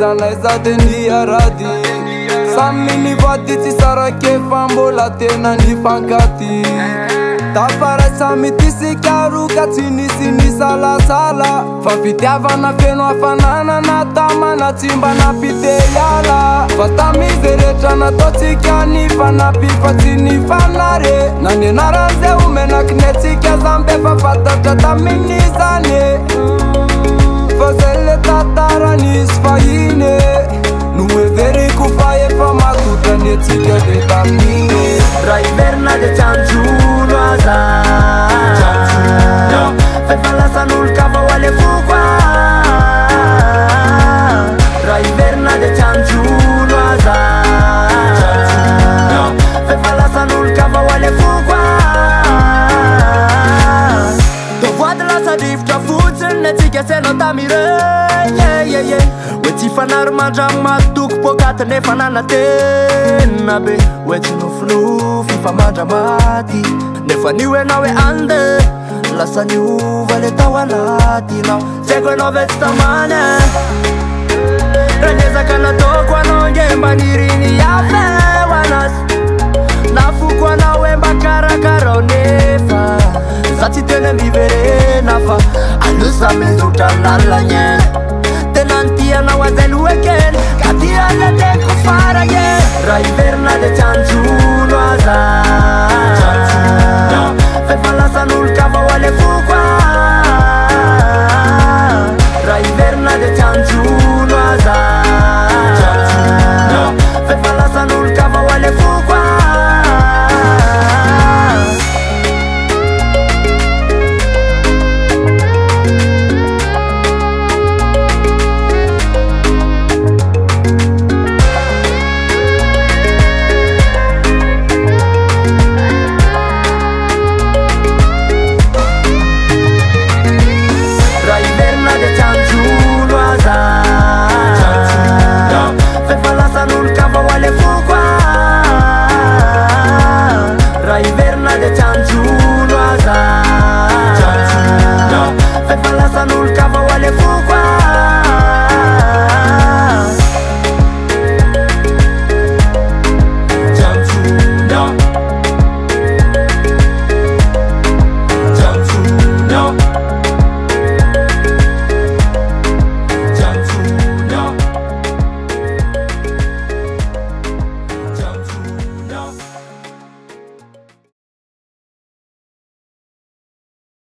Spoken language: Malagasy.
aiza na aiza de ny arady samy nivady tsy sara ke fa mbola tena nifankaty tafara samy tisikaroka tsy nisy nisalasala fa fitiavana feno hafanana tamana tsy mba nampiteyala fa tamizy rehetra nataotsika nifanampy fa tsy nifanare na ny anaran'izay omenaky netsika zambe fa fantatra tamin'izany fa zay le tantara nisy fahiny no everiko fa efa matotany atsika le taminy raha iverina de tsanjolo aza fefa lasan'olo ka fa ho alefokoa raha iverina de tsanjolo aza fefa lasan'olo ka fa ho alefokoa tovoady lasa rivotra fotsiny netsika senao tamiregny hoe tsy fanary mandragno matoko pokaty nefa nanatena be hoe tsy nofinofy fa mandra maty nefa nio enao hoe ande lasa niova le tao anatinao zaiko enao ve tsy tamany raha niezaka nataoko anao nge mba niriny afeo anazy nafoko anao hoe mba karakarao nefa za tsy tena miverena fa alosa mizotra lalagny tena ntianao azay loeke